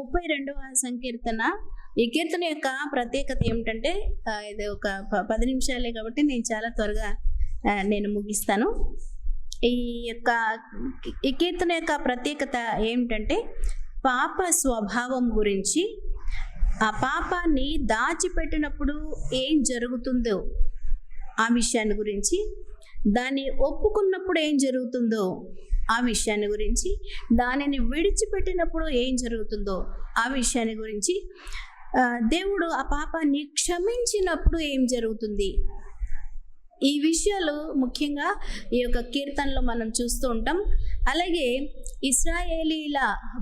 32వ సంకీర్తన. ఈ కీర్తన యొక్క ప్రత్యేకత ఏమిటంటే ఇది ఒక 10 నిమిషాలే కాబట్టి నేను చాలా త్వరగా నేను ముగిస్తాను. ఈ కీర్తన యొక్క ప్రత్యేకత ఏమిటంటే పాప స్వభావం గురించి, ఆ పాపాన్ని దాచిపెట్టినప్పుడు ఏం జరుగుతుందో ఆ విషయాన్ని గురించి, దాన్ని ఒప్పుకున్నప్పుడు ఏం జరుగుతుందో ఆ విషయాన్ని గురించి, దానిని విడిచిపెట్టినప్పుడు ఏం జరుగుతుందో ఆ విషయాన్ని గురించి, దేవుడు ఆ పాపాన్ని క్షమించినప్పుడు ఏం జరుగుతుంది, ఈ విషయాలు ముఖ్యంగా ఈ యొక్క కీర్తనలో మనం చూస్తూ ఉంటాం. అలాగే ఇశ్రాయేలీల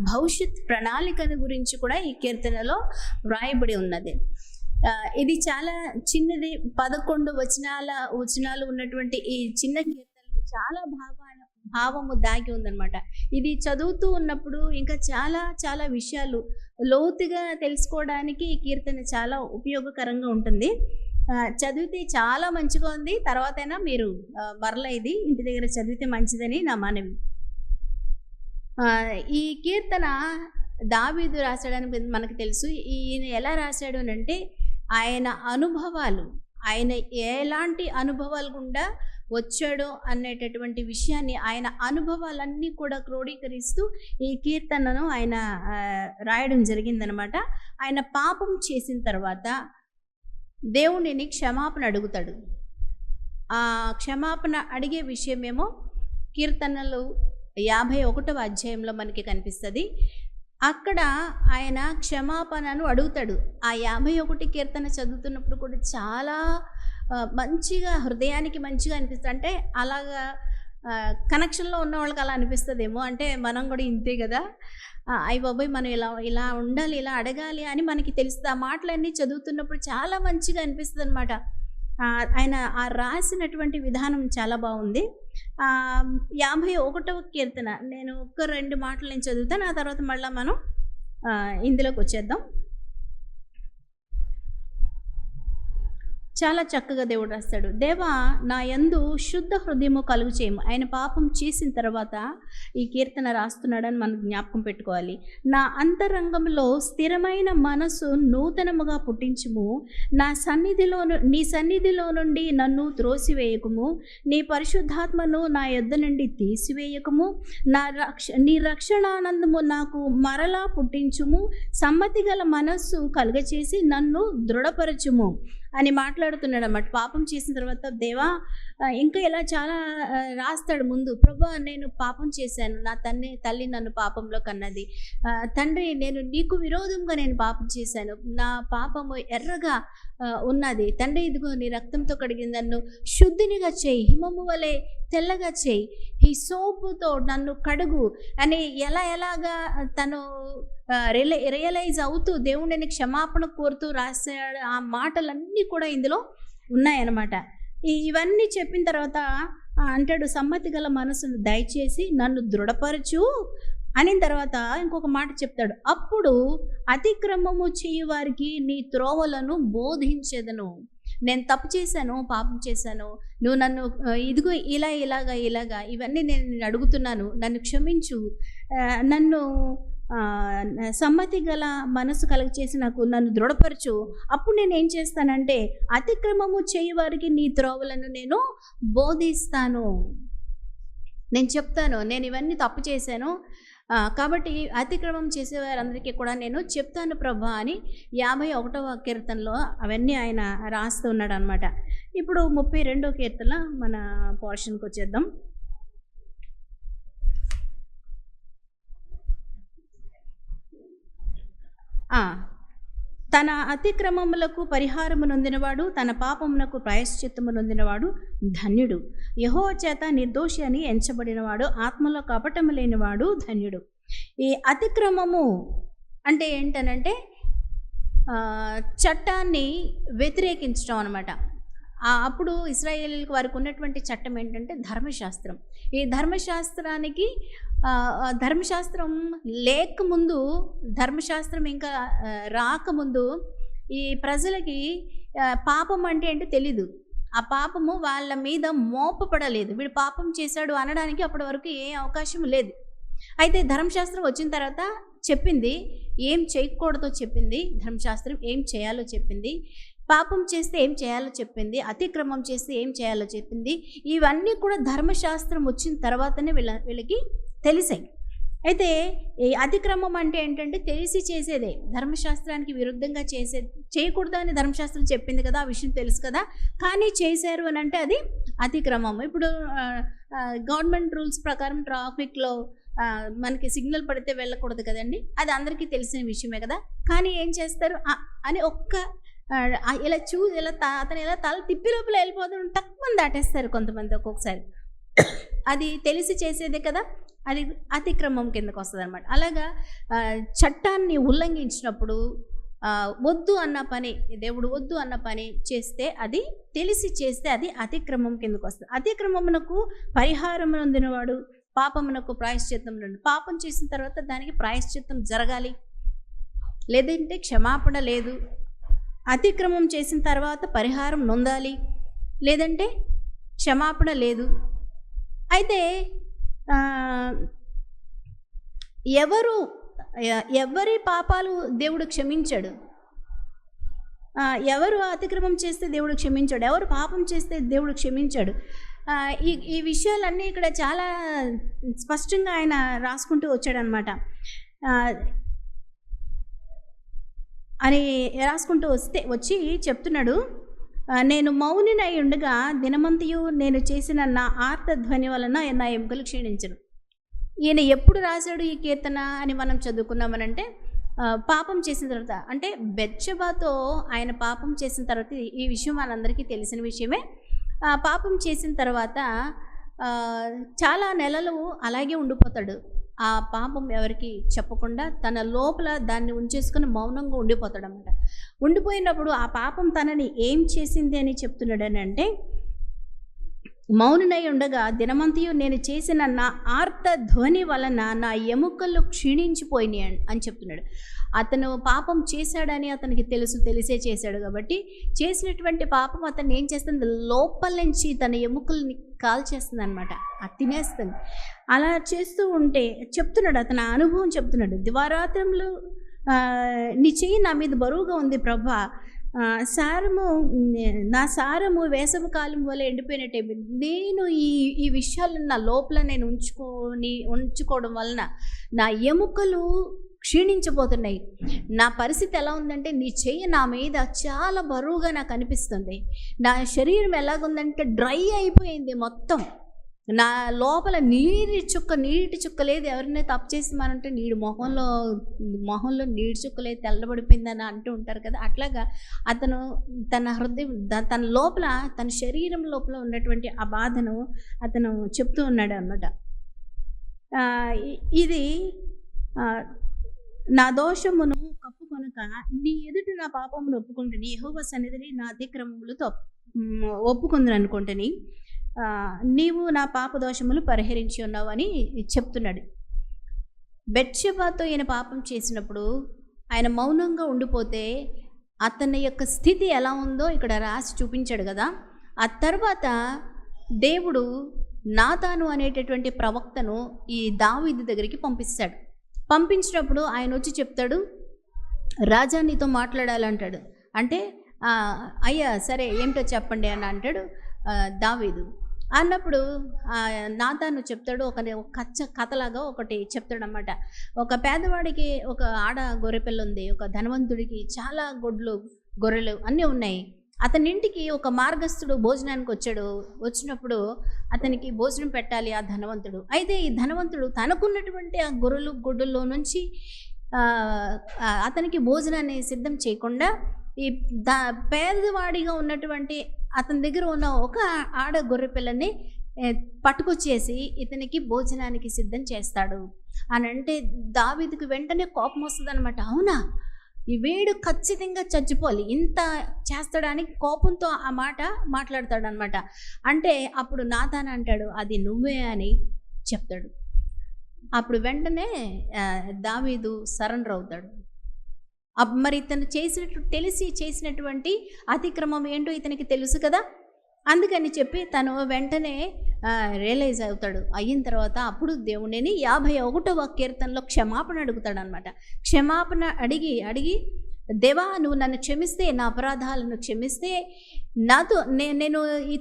భవిష్యత్ ప్రణాళికను గురించి కూడా ఈ కీర్తనలో వ్రాయబడి ఉన్నది. ఇది చాలా చిన్నది, 11 వచనాలు ఉన్నటువంటి ఈ చిన్న కీర్తనలో చాలా భావము దాగి ఉందన్నమాట. ఇది చదువుతూ ఉన్నప్పుడు ఇంకా చాలా చాలా విషయాలు లోతుగా తెలుసుకోవడానికి ఈ కీర్తన చాలా ఉపయోగకరంగా ఉంటుంది. చదివితే చాలా మంచిగా ఉంది. తర్వాతైనా మీరు మరలా ఇది ఇంటి దగ్గర చదివితే మంచిదని నా మనవి. ఈ కీర్తన దావీదు రాశాడని మనకు తెలుసు. ఈయన ఎలా రాశాడు అంటే ఆయన అనుభవాలు, ఆయన ఎలాంటి అనుభవాలు గుండా వచ్చాడో అనేటటువంటి విషయాన్ని, ఆయన అనుభవాలన్నీ కూడా క్రోడీకరిస్తూ ఈ కీర్తనను ఆయన రాయడం జరిగిందనమాట. ఆయన పాపం చేసిన తర్వాత దేవునిని క్షమాపణ అడుగుతాడు. ఆ క్షమాపణ అడిగే విషయమేమో కీర్తనలు 51వ అధ్యాయంలో మనకి కనిపిస్తుంది. అక్కడ ఆయన క్షమాపణను అడుగుతాడు. ఆ 51 కీర్తన చదువుతున్నప్పుడు కూడా చాలా మంచిగా, హృదయానికి మంచిగా అనిపిస్తుంది. అంటే అలాగా కనెక్షన్లో ఉన్న వాళ్ళకి అలా అనిపిస్తుందేమో, అంటే మనం కూడా ఇంతే కదా, అయ్య బాబోయ్ మనం ఇలా ఉండాలి, ఇలా అడగాలి అని మనకి తెలుస్తుంది. ఆ మాటలన్నీ చదువుతున్నప్పుడు చాలా మంచిగా అనిపిస్తుంది అనమాట. ఆయన ఆ రాసినటువంటి విధానం చాలా బాగుంది. 51వ కీర్తన నేను 1-2 మాటలు నేను చదువుతాను. ఆ తర్వాత మళ్ళీ మనం ఇందులోకి వచ్చేద్దాం. చాలా చక్కగా దేవుడు రాస్తాడు. దేవా నా యందు శుద్ధ హృదయము కలుగు చేయము. ఆయన పాపం చేసిన తర్వాత ఈ కీర్తన రాస్తున్నాడని మనం జ్ఞాపకం పెట్టుకోవాలి. నా అంతరంగంలో స్థిరమైన మనసు నూతనముగా పుట్టించుము. నీ సన్నిధిలో నుండి నన్ను త్రోసివేయకుము. నీ పరిశుద్ధాత్మను నా యొద్ద నుండి తీసివేయకుము. నీ రక్షణానందము నాకు మరలా పుట్టించుము. సమ్మతి గల మనస్సు కలుగచేసి నన్ను దృఢపరచుము అని మాట్లాడుతున్నాడు అన్నమాట. పాపం చేసిన తర్వాత దేవా ఇంకా ఇలా చాలా రాస్తాడు ముందు. ప్రభా నేను పాపం చేశాను, నా తల్లి నన్ను పాపంలో కన్నది. తండ్రి నేను నీకు విరోధంగా నేను పాపం చేశాను, నా పాపము ఎర్రగా ఉన్నది. తండ్రి ఇదిగో నీ రక్తంతో కడిగి నన్ను శుద్ధినిగా చేయి, హిమము వలె తెల్లగా చేయి, ఈ సోపుతో నన్ను కడుగు అని ఎలాగా తను రియలైజ్ అవుతూ దేవుడిని క్షమాపణ కోరుతూ రాశాడు. ఆ మాటలన్నీ కూడా ఇందులో ఉన్నాయన్నమాట. ఇవన్నీ చెప్పిన తర్వాత అంటాడు, సమ్మతి గల మనసును దయచేసి నన్ను దృఢపరచు అని. తర్వాత ఇంకొక మాట చెప్తాడు, అప్పుడు అతిక్రమము చేయు వారికి నీ త్రోవలను బోధించెదను. నేను తప్పు చేశాను, పాపం చేశాను, నువ్వు నన్ను ఇదిగో ఇలాగా ఇవన్నీ నేను అడుగుతున్నాను, నన్ను క్షమించు, నన్ను సమ్మతి గల మనసు కలగచేసి నన్ను దృఢపరచు. అప్పుడు నేను ఏం చేస్తానంటే అతిక్రమము చేయు వారికి నీ త్రోవలను నేను బోధిస్తాను. నేను చెప్తాను, నేను ఇవన్నీ తప్పు చేశాను కాబట్టి అతిక్రమం చేసేవారందరికీ కూడా నేను చెప్తాను ప్రభా అని 51వ కీర్తనలో అవన్నీ ఆయన రాస్తూ ఉన్నాడు అనమాట. ఇప్పుడు 32వ కీర్తన మన పోర్షన్కి వచ్చేద్దాం. తన అతిక్రమములకు పరిహారము నొందినవాడు, తన పాపమునకు ప్రాయశ్చిత్తము నొందినవాడు ధన్యుడు. యెహోవా చేత నిర్దోషి అని ఎంచబడినవాడు, ఆత్మలో కపటము లేనివాడు ధన్యుడు. ఈ అతిక్రమము అంటే ఏంటనంటే చట్టాన్ని వ్యతిరేకించడం అనమాట. అప్పుడు ఇశ్రాయేలీలకు వారికి ఉన్నటువంటి చట్టం ఏంటంటే ధర్మశాస్త్రం. ఈ ధర్మశాస్త్రం లేకముందు, ధర్మశాస్త్రం ఇంకా రాకముందు ఈ ప్రజలకి పాపం అంటే ఏంటో తెలీదు. ఆ పాపము వాళ్ళ మీద మోపబడలేదు. వీడు పాపం చేశాడు అనడానికి అప్పటి వరకు ఏ అవకాశం లేదు. అయితే ధర్మశాస్త్రం వచ్చిన తర్వాత చెప్పింది, ఏం చేయకూడదో చెప్పింది, ధర్మశాస్త్రం ఏం చేయాలో చెప్పింది, పాపం చేస్తే ఏం చేయాలో చెప్పింది, అతిక్రమం చేస్తే ఏం చేయాలో చెప్పింది. ఇవన్నీ కూడా ధర్మశాస్త్రం వచ్చిన తర్వాతనే వీళ్ళకి తెలిసాయి. అయితే ఈ అతిక్రమం అంటే ఏంటంటే తెలిసి చేసేదే, ధర్మశాస్త్రానికి విరుద్ధంగా చేయకూడదు అని ధర్మశాస్త్రం చెప్పింది కదా, ఆ విషయం తెలుసు కదా, కానీ చేశారు అని అంటే అది అతిక్రమం. ఇప్పుడు గవర్నమెంట్ రూల్స్ ప్రకారం ట్రాఫిక్లో మనకి సిగ్నల్ పడితే వెళ్ళకూడదు కదండి, అది అందరికీ తెలిసిన విషయమే కదా. కానీ ఏం చేస్తారు అని ఇలా అతను ఇలా తల తిప్పి లోపల వెళ్ళిపోతాడు, తక్కువ దాటేస్తారు కొంతమంది ఒక్కొక్కసారి. అది తెలిసి చేసేదే కదా, అది అతిక్రమం కిందకు వస్తుంది అనమాట. అలాగా చట్టాన్ని ఉల్లంఘించినప్పుడు వద్దు అన్న పని, దేవుడు వద్దు అన్న పని చేస్తే, అది తెలిసి చేస్తే అది అతిక్రమం కిందకు వస్తుంది. అతిక్రమమునకు పరిహారం పొందినవాడు పాపమునకు ప్రాయశ్చిత్తం నుండి. పాపం చేసిన తర్వాత దానికి ప్రాయశ్చిత్తం జరగాలి, లేదంటే క్షమాపణ లేదు. అతిక్రమం చేసిన తర్వాత పరిహారం నొందాలి, లేదంటే క్షమాపణ లేదు. అయితే ఎవరి పాపాలు దేవుడు క్షమించాడు, ఎవరు అతిక్రమం చేస్తే దేవుడు క్షమించాడు, ఎవరు పాపం చేస్తే దేవుడు క్షమించాడు. ఈ విషయాలన్నీ ఇక్కడ చాలా స్పష్టంగా ఆయన రాసుకుంటూ వచ్చాడనమాట. అని రాసుకుంటూ వచ్చి చెప్తున్నాడు, నేను మౌనినై ఉండగా దినమంతయు నేను చేసిన నా ఆర్తధ్వని వలన నా ఎముకలు క్షీణించను. ఈయన ఎప్పుడు రాశాడు ఈ కీర్తన అని మనం చదువుకున్నామనంటే, పాపం చేసిన తర్వాత, అంటే బెత్షెబాతో ఆయన పాపం చేసిన తర్వాత, ఈ విషయం మనందరికీ తెలిసిన విషయమే. పాపం చేసిన తర్వాత చాలా నెలలు అలాగే ఉండిపోతాడు. ఆ పాపం ఎవరికి చెప్పకుండా తన లోపల దాన్ని ఉంచేసుకుని మౌనంగా ఉండిపోతాడు అన్నమాట. ఉండిపోయినప్పుడు ఆ పాపం తనని ఏం చేసింది అని చెప్తున్నాడు అని అంటే, మౌనునై ఉండగా దినమంతయు నేను చేసిన నా ఆర్త ధ్వని వలన నా ఎముకలు క్షీణించిపోయినాయి అని చెప్తున్నాడు. అతను పాపం చేశాడని అతనికి తెలిసే చేశాడు కాబట్టి, చేసినటువంటి పాపం అతన్ని ఏం చేస్తుంది, లోపల నుంచి తన ఎముకల్ని కాల్చేస్తుంది అనమాట, అది తినేస్తుంది. అలా చేస్తూ ఉంటే చెప్తున్నాడు, అతను అనుభవం చెప్తున్నాడు, దివారాత్రములు నీ చెయ్యి నా మీద బరువుగా ఉంది ప్రభా, నా సారము వేసవి కాలం వల్ల ఎండిపోయినట్టే. నేను ఈ విషయాలను నా లోపల నేను ఉంచుకోవడం వలన నా ఎముకలు క్షీణించిపోతున్నాయి. నా పరిస్థితి ఎలా ఉందంటే, నీ చెయ్యి నా మీద చాలా బరువుగా నాకు అనిపిస్తుంది. నా శరీరం ఎలాగుందంటే డ్రై అయిపోయింది మొత్తం. నా లోపల నీటి చుక్క లేదు. ఎవరినైనా తప్పు చేసి మనంటే మొహంలో నీటి చుక్క లేదు, తెల్లబడిపోయిందని అంటూ ఉంటారు కదా. అట్లాగా అతను తన హృదయం, తన లోపల, తన శరీరం లోపల ఉన్నటువంటి ఆ బాధను అతను చెప్తూ ఉన్నాడు అన్నమాట. ఇది నా దోషమును కప్పుకొనక నీ ఎదుట నా పాపమును ఒప్పుకుంటుని, యెహోవా సన్నిధిని నా అతిక్రమములతో ఒప్పుకుందును అనుకుంటుని, నీవు నా పాప దోషములు పరిహరించి ఉన్నావు అని చెప్తున్నాడు. బెత్షెబాతో ఈయన పాపం చేసినప్పుడు ఆయన మౌనంగా ఉండిపోతే అతని యొక్క స్థితి ఎలా ఉందో ఇక్కడ రాసి చూపించాడు కదా. ఆ తర్వాత దేవుడు నాతాను అనేటటువంటి ప్రవక్తను ఈ దావీదు దగ్గరికి పంపించినప్పుడు ఆయన వచ్చి చెప్తాడు, రాజా నీతో మాట్లాడాలంటాడు. అంటే అయ్యా సరే ఏంటో చెప్పండి అని అంటాడు దావీదు. అన్నప్పుడు నాతాను చెప్తాడు, ఒక కథలాగా ఒకటి చెప్తాడనమాట. ఒక పేదవాడికి ఒక ఆడ గొర్రెపిల్ల ఉంది, ఒక ధనవంతుడికి చాలా గొర్రెలు అన్నీ ఉన్నాయి. అతని ఇంటికి ఒక మార్గస్థుడు భోజనానికి వచ్చినప్పుడు అతనికి భోజనం పెట్టాలి ఆ ధనవంతుడు. అయితే ఈ ధనవంతుడు తనకున్నటువంటి ఆ గొడ్డుల్లో నుంచి అతనికి భోజనాన్ని సిద్ధం చేయకుండా ఈ పేదవాడిగా ఉన్నటువంటి అతని దగ్గర ఉన్న ఒక ఆడ గొర్రెపిల్లని పట్టుకొచ్చేసి ఇతనికి భోజనానికి సిద్ధం చేస్తాడు అని అంటే దావీదుకు వెంటనే కోపం వస్తుంది అనమాట. అవునా, ఈ వీడు ఖచ్చితంగా చచ్చిపోవాలి, ఇంత చేస్తాడానికి కోపంతో ఆ మాట మాట్లాడతాడు అనమాట. అంటే అప్పుడు నాతాను అంటాడు, అది నువ్వే అని చెప్తాడు. అప్పుడు వెంటనే దావీదు సరెండర్ అవుతాడు. మరి ఇతను తెలిసి చేసినటువంటి అతిక్రమం ఏంటో ఇతనికి తెలుసు కదా. అందుకని చెప్పి తను వెంటనే రియలైజ్ అవుతాడు. అయిన తర్వాత అప్పుడు దేవుడిని 51వ కీర్తనలో క్షమాపణ అడుగుతాడనమాట. క్షమాపణ అడిగి దేవా, నువ్వు నన్ను క్షమిస్తే, నా అపరాధాలను క్షమిస్తే, నేను ఈ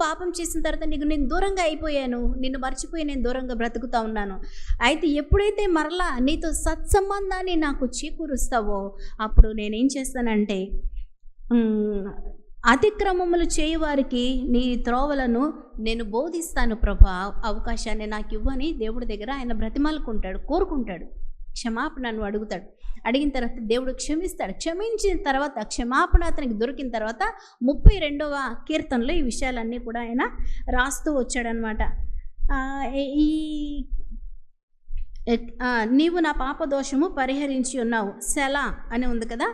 పాపం చేసిన తర్వాత నేను దూరంగా అయిపోయాను, నిన్ను మర్చిపోయి నేను దూరంగా బ్రతుకుతా ఉన్నాను. అయితే ఎప్పుడైతే మరలా నీతో సత్సంబంధాన్ని నాకు చేకూరుస్తావో అప్పుడు నేనేం చేస్తానంటే, అతిక్రమములు చేయువారికి నీ త్రోవలను నేను బోధిస్తాను ప్రభా, అవకాశాన్ని నాకు ఇవ్వని దేవుడి దగ్గర ఆయన బ్రతిమాలుకుంటాడు, కోరుకుంటాడు, క్షమాపణను అడుగుతాడు. అడిగిన తర్వాత దేవుడు క్షమిస్తాడు. క్షమించిన తర్వాత, క్షమాపణ అతనికి దొరికిన తర్వాత 32వ కీర్తనలో ఈ విషయాలన్నీ కూడా ఆయన రాస్తూ వచ్చాడనమాట. నీవు నా పాపదోషము పరిహరించి ఉన్నావు. సెలా అని ఉంది కదా.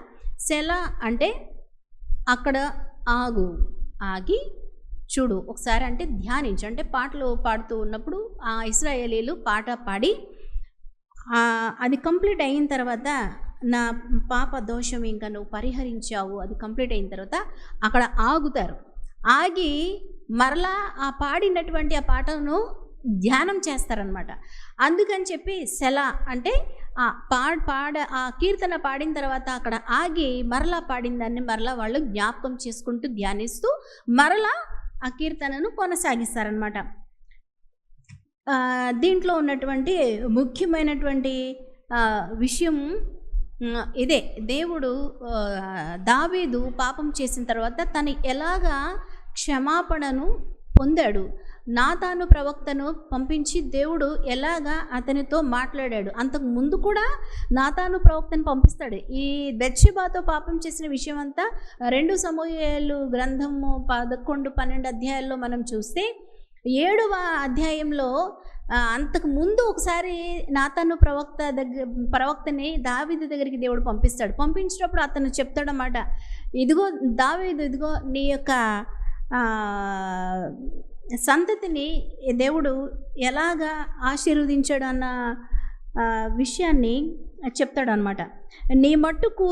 సెలా అంటే అక్కడ ఆగి చూడు ఒకసారి, అంటే ధ్యానించు. అంటే పాటలు పాడుతూ ఉన్నప్పుడు ఆ ఇశ్రాయేలీలు పాట పాడి అది కంప్లీట్ అయిన తర్వాత, నా పాప దోషం ఇంకా నువ్వు పరిహరించావు, అది కంప్లీట్ అయిన తర్వాత అక్కడ ఆగుతారు. ఆగి మరలా ఆ పాడినటువంటి ఆ పాటను ధ్యానం చేస్తారనమాట. అందుకని చెప్పి సెలా అంటే ఆ కీర్తన పాడిన తర్వాత అక్కడ ఆగి మరలా పాడిన దాన్ని మరలా వాళ్ళు జ్ఞాపకం చేసుకుంటూ ధ్యానిస్తూ మరలా ఆ కీర్తనను కొనసాగిస్తారనమాట. దీంట్లో ఉన్నటువంటి ముఖ్యమైనటువంటి విషయం ఇదే. దేవుడు దావీదు పాపం చేసిన తర్వాత తను ఎలాగా క్షమాపణను పొందాడు, నాతాను ప్రవక్తను పంపించి దేవుడు ఎలాగా అతనితో మాట్లాడాడు. అంతకు ముందు కూడా నాతాను ప్రవక్తను పంపిస్తాడు. ఈ బెత్షెబాతో పాపం చేసిన విషయం అంతా 2 సమూయేలు గ్రంథము 11, 12 అధ్యాయాల్లో మనం చూస్తే 7వ అధ్యాయంలో అంతకు ముందు ఒకసారి నాతాను ప్రవక్తని దావీదు దగ్గరికి దేవుడు పంపిస్తాడు. పంపించినప్పుడు అతను చెప్తాడన్నమాట, ఇదిగో దావీదు, ఇదిగో నీ యొక్క సంతతిని దేవుడు ఎలాగా ఆశీర్వదించాడు అన్న విషయాన్ని చెప్తాడనమాట. నీ మట్టుకు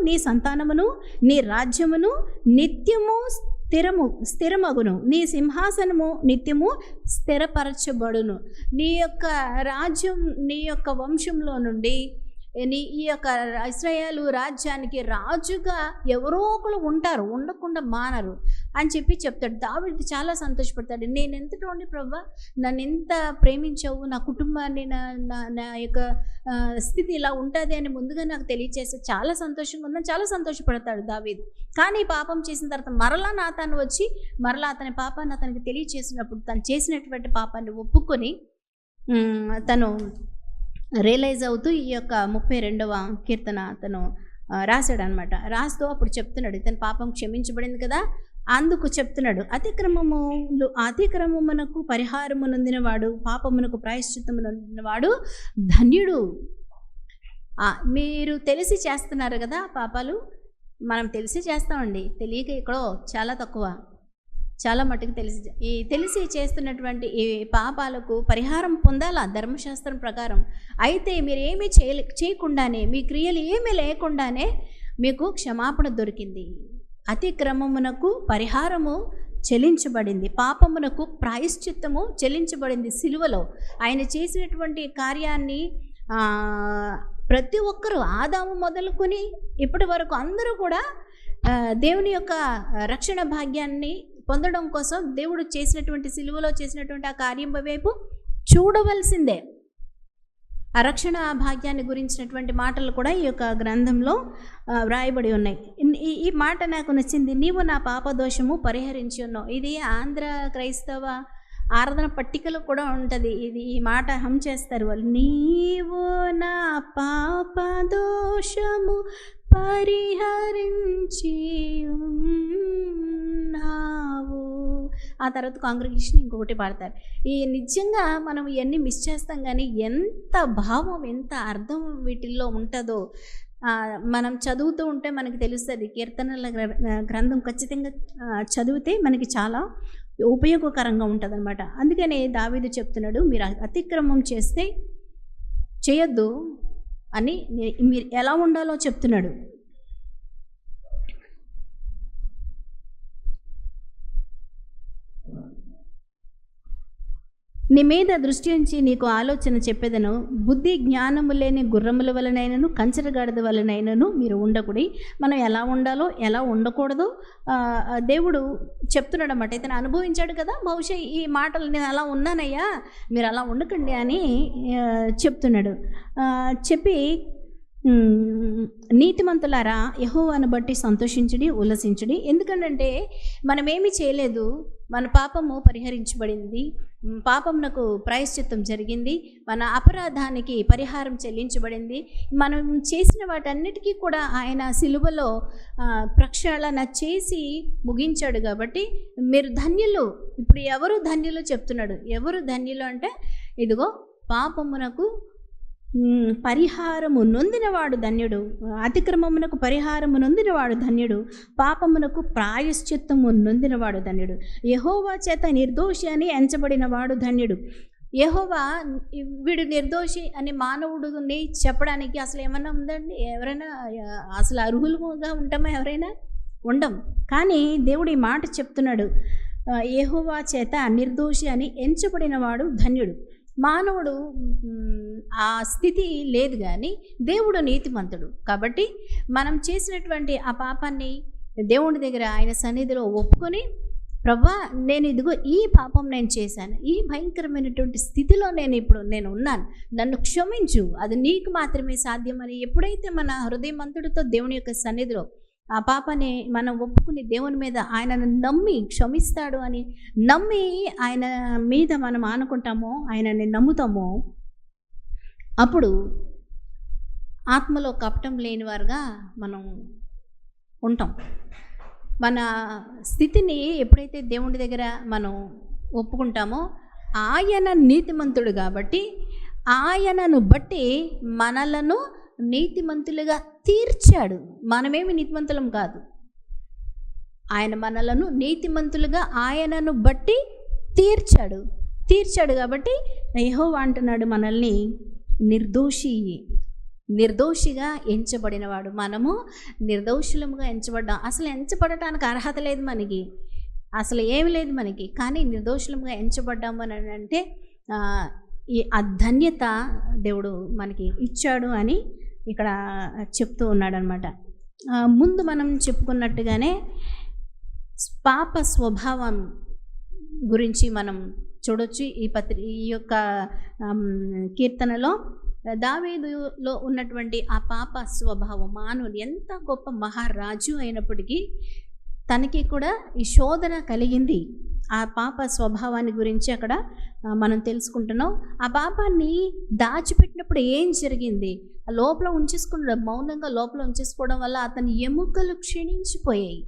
నీ సంతానమును నీ రాజ్యమును నిత్యము స్థిరమగును, నీ సింహాసనము నిత్యము స్థిరపరచబడును. నీ యొక్క రాజ్యం, నీ యొక్క వంశంలో నుండి ఈ యొక్క ఇశ్రాయేలు రాజ్యానికి రాజుగా ఎవరో ఒకరు ఉంటారు, ఉండకుండా మానరు అని చెప్పి చెప్తాడు. దావీదు చాలా సంతోషపడతాడు. నేను ఎంతటోండి ప్రభా, నన్ను ఎంత ప్రేమించావు, నా కుటుంబాన్ని, నా యొక్క స్థితి ఇలా ఉంటుంది అని ముందుగా నాకు తెలియచేస్తే చాలా సంతోషంగా ఉందని చాలా సంతోషపడతాడు దావీదు. కానీ పాపం చేసిన తర్వాత మరలా నాతాను వచ్చి మరలా అతని పాపాన్ని అతనికి తెలియచేసినప్పుడు తను చేసినటువంటి పాపాన్ని ఒప్పుకొని తను రియలైజ్ అవుతూ ఈ యొక్క 32వ కీర్తన అతను రాశాడు అనమాట. రాస్తూ అప్పుడు చెప్తున్నాడు, ఇతని పాపం క్షమించబడింది కదా, అందుకు చెప్తున్నాడు, అతిక్రమమునకు పరిహారము నొందినవాడు, పాపమునకు ప్రాయశ్చిత్తము నొందినవాడు ధన్యుడు. మీరు తెలిసి చేస్తున్నారు కదా పాపాలు, మనం తెలిసి చేస్తామండి, తెలియక ఎక్కడో చాలా తక్కువ, చాలా మట్టుకు తెలిసి చేస్తున్నటువంటి ఈ పాపాలకు పరిహారం పొందాలా ధర్మశాస్త్రం ప్రకారం. అయితే మీరు ఏమీ చేయకుండానే, మీ క్రియలు ఏమీ లేకుండానే మీకు క్షమాపణ దొరికింది. అతిక్రమమునకు పరిహారము చెల్లించబడింది, పాపమునకు ప్రాయశ్చిత్తము చెల్లించబడింది. సిలువలో ఆయన చేసినటువంటి కార్యాన్ని ప్రతి ఒక్కరూ, ఆదాము మొదలుకొని ఇప్పటి వరకు అందరూ కూడా దేవుని యొక్క రక్షణ భాగ్యాన్ని పొందడం కోసం దేవుడు చేసినటువంటి సిలువలో చేసినటువంటి ఆ కార్యం వైపు చూడవలసిందే. ఆ రక్షణ భాగ్యాన్ని గురించినటువంటి మాటలు కూడా ఈ యొక్క గ్రంథంలో వ్రాయబడి ఉన్నాయి. ఈ మాట నాకు నచ్చింది, నీవు నా పాపదోషము పరిహరించి ఉన్నావు. ఇది ఆంధ్ర క్రైస్తవ ఆరాధన పట్టికలో కూడా ఉంటుంది. ఈ మాట హమ్ చేస్తారు వాళ్ళు, నీవు నా పాపదోషము పరిహరించి ఉన్నావు. ఆ తర్వాత కాంగ్రిగేషన్ ఇంకొకటి పాడతారు. ఈ నిజంగా మనం ఇవన్నీ మిస్ చేస్తాం, కానీ ఎంత భావం, ఎంత అర్థం వీటిల్లో ఉంటుందో మనం చదువుతూ ఉంటే మనకి తెలుస్తుంది. కీర్తనల గ్రంథం ఖచ్చితంగా చదివితే మనకి చాలా ఉపయోగకరంగా ఉంటుంది అనమాట. అందుకనే దావీదు చెప్తున్నాడు, మీరు అతిక్రమం చేస్తే చేయొద్దు అని, మీరు ఎలా ఉండాలో చెప్తున్నాడు. నీ మీద దృష్టి ఉంచి నీకు ఆలోచన చెప్పేదను, బుద్ధి జ్ఞానము లేని గుర్రముల వలనైనను కంచరగాడిద వలనైనను మీరు ఉండకుడి. మనం ఎలా ఉండాలో ఎలా ఉండకూడదో దేవుడు చెప్తున్నాడు అన్నమాట. ఇతను అనుభవించాడు కదా, బహుశా ఈ మాటలు నేను అలా ఉన్నానయ్యా, మీరు అలా ఉండకండి అని చెప్తున్నాడు. చెప్పి నీతిమంతులారా యెహోవాను బట్టి సంతోషించుడి, ఉల్లసించుడి. ఎందుకంటే మనమేమి చేయలేదు, మన పాపము పరిహరించబడింది, పాపమునకు ప్రాయశ్చిత్తం జరిగింది, మన అపరాధానికి పరిహారం చెల్లించబడింది. మనం చేసిన వాటన్నిటికీ కూడా ఆయన సిలువలో ప్రక్షాళన చేసి ముగించాడు. కాబట్టి మీరు ధన్యులు. ఇప్పుడు ఎవరు ధన్యులు చెప్తున్నాడు. ఎవరు ధన్యులు అంటే, ఇదిగో పాపమునకు పరిహారము నొందినవాడు ధన్యుడు, అతిక్రమమునకు పరిహారము నొందినవాడు ధన్యుడు, పాపమునకు ప్రాయశ్చిత్తము నొందినవాడు ధన్యుడు, యెహోవా చేత నిర్దోషి అని ఎంచబడినవాడు ధన్యుడు. యెహోవా వీడు నిర్దోషి అని మానవుడిని చెప్పడానికి అసలు ఏమన్నా ఉందండి? ఎవరైనా అసలు అర్హులుగా ఉంటామా? ఎవరైనా ఉండం. కానీ దేవుడు ఈ మాట చెప్తున్నాడు, యెహోవా చేత నిర్దోషి అని ఎంచబడినవాడు ధన్యుడు. మానవుడు ఆ స్థితి లేదు, కానీ దేవుడు నీతిమంతుడు. కాబట్టి మనం చేసినటువంటి ఆ పాపాన్ని దేవుడి దగ్గర ఆయన సన్నిధిలో ఒప్పుకొని, ప్రభువా నేను ఇదిగో ఈ పాపం నేను చేశాను, ఈ భయంకరమైనటువంటి స్థితిలో నేను ఉన్నాను, నన్ను క్షమించు, అది నీకు మాత్రమే సాధ్యమని ఎప్పుడైతే మన హృదయమంతుడితో దేవుని యొక్క సన్నిధిలో ఆ పాపాన్ని మనం ఒప్పుకుని దేవుని మీద ఆయనను నమ్మి క్షమిస్తాడు అని నమ్మి ఆయన మీద మనం ఆనుకుంటామో, ఆయనని నమ్ముతామో, అప్పుడు ఆత్మలో కపటం లేని వారుగా మనం ఉంటాం. మన స్థితిని ఎప్పుడైతే దేవుడి దగ్గర మనం ఒప్పుకుంటామో, ఆయన నీతిమంతుడు కాబట్టి ఆయనను బట్టి మనలను నీతిమంతులుగా తీర్చాడు. మనమేమి నీతిమంతులం కాదు, ఆయన మనలను నీతిమంతులుగా ఆయనను బట్టి తీర్చాడు కాబట్టి యెహోవా అంటున్నాడు మనల్ని నిర్దోషిగా ఎంచబడినవాడు. మనము నిర్దోషులముగా ఎంచబడ్డాం. అసలు ఎంచబడటానికి అర్హత లేదు మనకి, అసలు ఏమి లేదు మనకి, కానీ నిర్దోషులముగా ఎంచబడ్డాము అని అంటే ఆ ధన్యత దేవుడు మనకి ఇచ్చాడు అని ఇక్కడ చెప్తూ ఉన్నాడనమాట. ముందు మనం చెప్పుకున్నట్టుగానే పాప స్వభావం గురించి మనం చూడొచ్చు. ఈ యొక్క కీర్తనలో దావీదులో ఉన్నటువంటి ఆ పాప స్వభావం, మానవుడు ఎంత గొప్ప మహారాజు అయినప్పటికీ తనకి కూడా ఈ శోధన కలిగింది. ఆ పాప స్వభావాన్ని గురించి అక్కడ మనం తెలుసుకుంటున్నాం. ఆ పాపాన్ని దాచిపెట్టినప్పుడు ఏం జరిగింది? లోపల ఉంచేసుకున్నాడు, మౌనంగా లోపల ఉంచేసుకోవడం వల్ల అతని ఎముకలు క్షీణించిపోయాయి.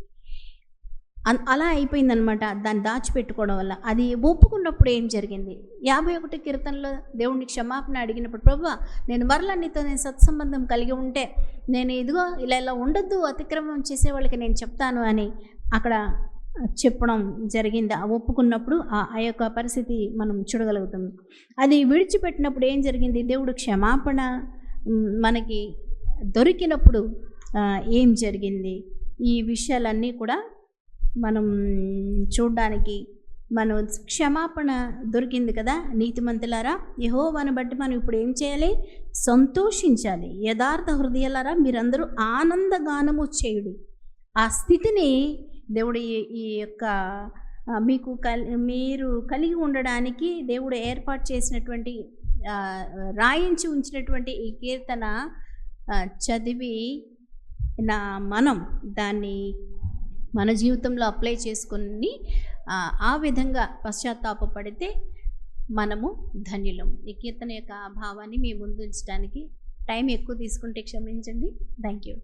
అలా అయిపోయిందనమాట. దాన్ని దాచిపెట్టుకోవడం వల్ల. అది ఒప్పుకున్నప్పుడు ఏం జరిగింది? 51 కీర్తనలో దేవుడిని క్షమాపణ అడిగినప్పుడు, ప్రభువా నేను మరలా నీతో సత్సంబంధం కలిగి ఉంటే నేను ఇదిగో ఇలా ఉండొద్దు, అతిక్రమం చేసేవాళ్ళకి నేను చెప్తాను అని అక్కడ చెప్పడం జరిగింది. ఒప్పుకున్నప్పుడు ఆ యొక్క పరిస్థితి మనం చూడగలుగుతాం. అది విడిచిపెట్టినప్పుడు ఏం జరిగింది? దేవుడు క్షమాపణ మనకి దొరికినప్పుడు ఏం జరిగింది? ఈ విషయాలన్నీ కూడా మనం చూడడానికి, మనం క్షమాపణ దొరికింది కదా. నీతిమంతులారా యెహోవాను బట్టి మనం ఇప్పుడు ఏం చేయాలి? సంతోషించాలి. యథార్థ హృదయాలారా మీరందరూ ఆనందగానము చేయుడి. ఆ స్థితిని దేవుడు ఈ యొక్క మీరు కలిగి ఉండడానికి దేవుడు ఏర్పాటు చేసినటువంటి రాయించి ఉంచినటువంటి ఈ కీర్తన చదివి మనం దాన్ని మన జీవితంలో అప్లై చేసుకుని ఆ విధంగా పశ్చాత్తాపపడితే మనము ధన్యులం. ఈ కీర్తన యొక్క భావాన్ని మీ ముందు ఉంచడానికి టైం ఎక్కువ తీసుకుంటే క్షమించండి. Thank you.